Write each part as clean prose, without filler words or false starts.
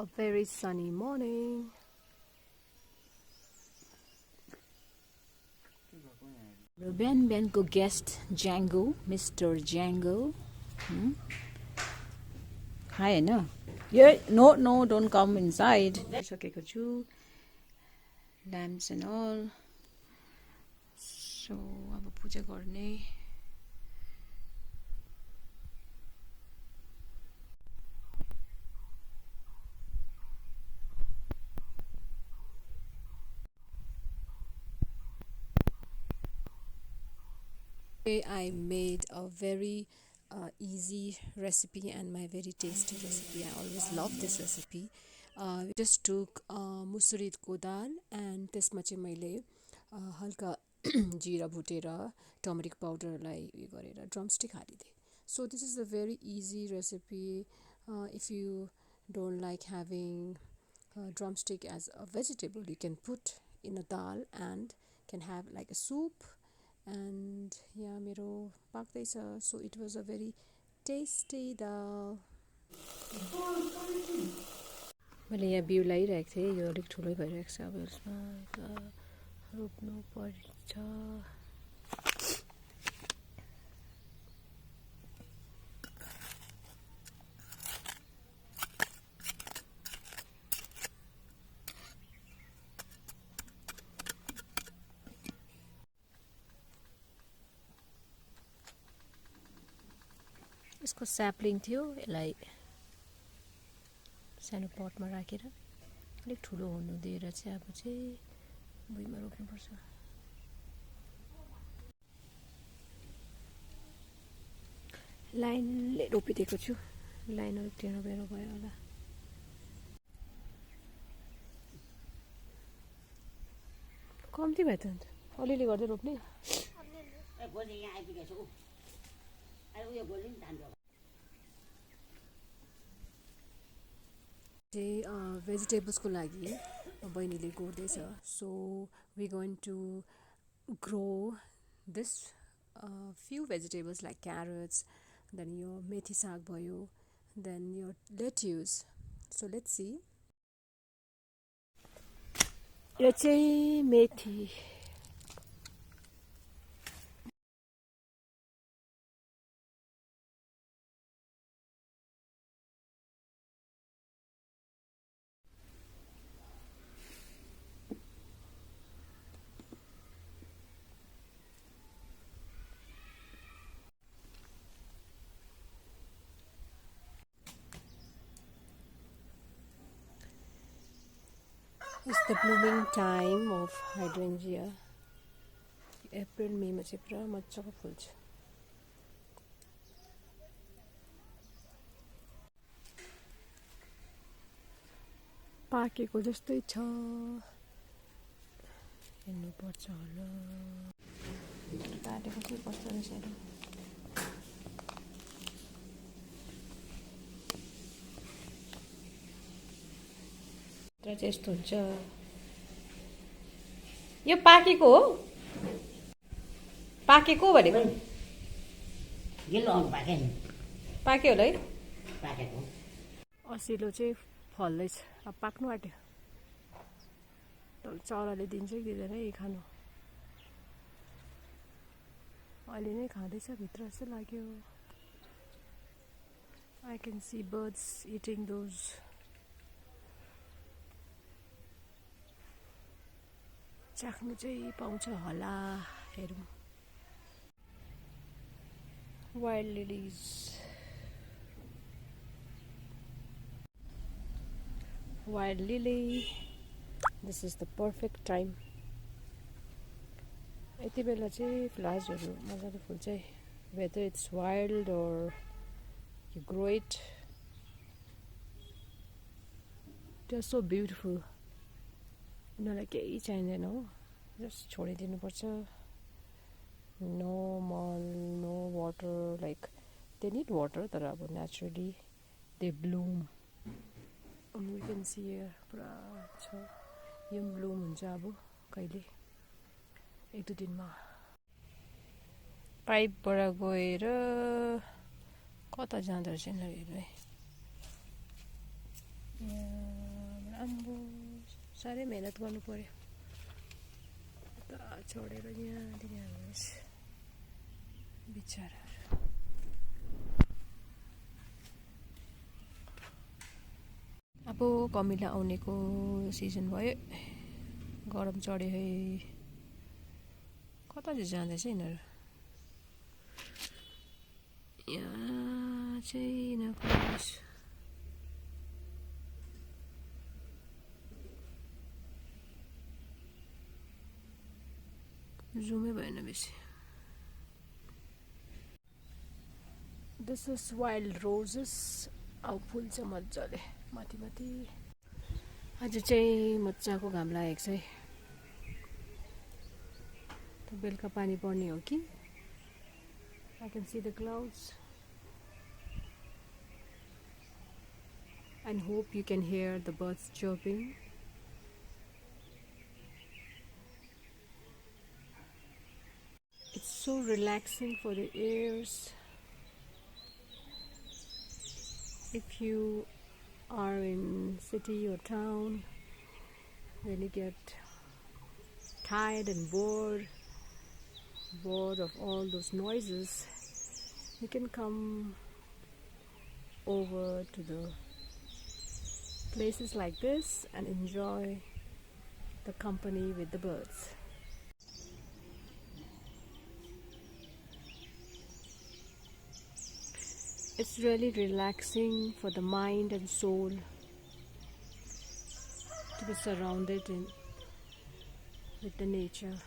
A very sunny morning. बिहान को guest Django, Mr. Django. Hi, no. No, don't come inside. सकेको छु. Lamps and all. So, अब पूजा गर्ने. I made a very easy recipe and my very tasty recipe. I always love this recipe. We just took मुसुरीको dal and त्यसमा चाहिँ मैले हल्का जिरा भुटेर turmeric पाउडरलाई उयो गरेर drumstick हालिदिएँ. So this is a very easy recipe. If you don't like having drumstick as a vegetable, you can put in a dal and can have like a soup. And yeah, मेरो पाक्दैछ. So it was a very tasty dal. मैले यहाँ बिउ लगाइरहेको थिएँ. यो अलिक ठुलै भइरहेको छ. अब यसमा रोप्नु पर्छ. यसको स्याप्लिङ थियो. यसलाई सानो पटमा राखेर अलिक ठुलो हुनु दिएर चाहिँ अब चाहिँ भुइँमा रोप्नुपर्छ. लाइनले रोपिदिएको छु. लाइन अलिक टेढो बेरो भयो होला. कम्ती भयो त अन्त. अलिअलि गर्दै रोप्ने. भेजिटेबल्सको लागि बहिनीले गोड्दैछ. So we going to grow this few vegetables like carrots, then your methi saag bhayo, then your lettuce. So let's see. यो चाहिँ मेथी. It's the blooming time of hydrangea. April May मा चाहिँ पुरा मजाको फुल्छ. पाकेको जस्तै छ. हेर्नु पर्छ होला. काटेको के कस्तो रहेछ हेरौँ. यस्तो हुन्छ. यो पाकेको हो. पाकेको भनेको पाक्यो होला है. पाकेको असिलो चाहिँ फल्दैछ. अब पाक्नु आँट्यो. तर चराले दिन्छ कि दिँदैन है खानु. अहिले नै खाँदैछ भित्र जस्तो लाग्यो. I can see birds eating those. चाख्नु चाहिँ पाउँछ होला. हेरौँ. Wild lilies. Wild lily. This is the perfect time. यति बेला चाहिँ फ्लावर्सहरू मजाले फुल्छ है. Whether it's wild or you grow it, they're so beautiful. उनीहरूलाई केही चाहिँदैन हो. जस्ट छोडिदिनुपर्छ. नो मल, no water. Like they need water. तर अब naturally they bloom. We can see here पुरा छ. यो ब्लुम हुन्छ अब कहिले 1-2 दिनमा. पाइपबाट गएर कता जाँदो रहेछ हेर्नु है. साह्रै मेहनत गर्नु पर्यो छोडेर यहाँदेखि हाल्नुहोस् बिचरा। अब कमिला आउनेको सिजन भयो, गरम चढ्यो है। कता चाहिँ जाँदैछ यिनीहरू? यहाँ चाहिँ यिनीहरूको जुमै भएन बेसी। This is wild roses. अब फुल्छ मजाले माथि माथि। आज चाहिँ मजाको घाम लागेको छ है। बेलुका पानी पर्ने हो कि? I can see the clouds and hope you can hear the birds chirping. It's so relaxing for the ears. If you are in city or town, when you get tired and bored of all those noises, you can come over to the places like this and enjoy the company with the birds. It's really relaxing for the mind and soul to be surrounded with the nature.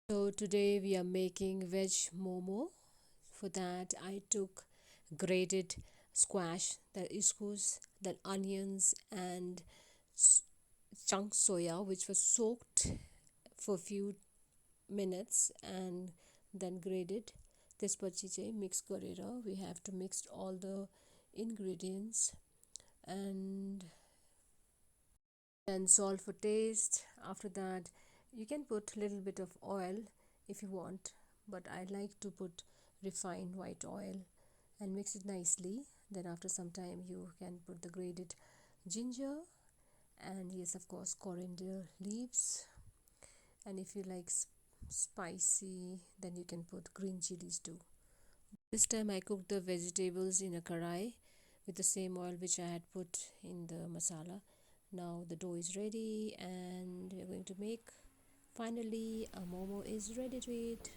So today we are making veg momo. For that I took grated squash, the couscous, the onions and chunk soya which was soaked for a few minutes and then grated. त्यसपछि चाहिँ mix गरेर we have to mix all the ingredients and salt for taste. After that you can put a little bit of oil if you want, but I like to put refined white oil and mix it nicely. Then after some time you can put the grated ginger and yes, of course, coriander leaves, and if you like spicy then you can put green chilies too. This time I cooked the vegetables in a karai with the same oil which I had put in the masala. Now the dough is ready and we're going to make. Finally, a momo is ready to eat.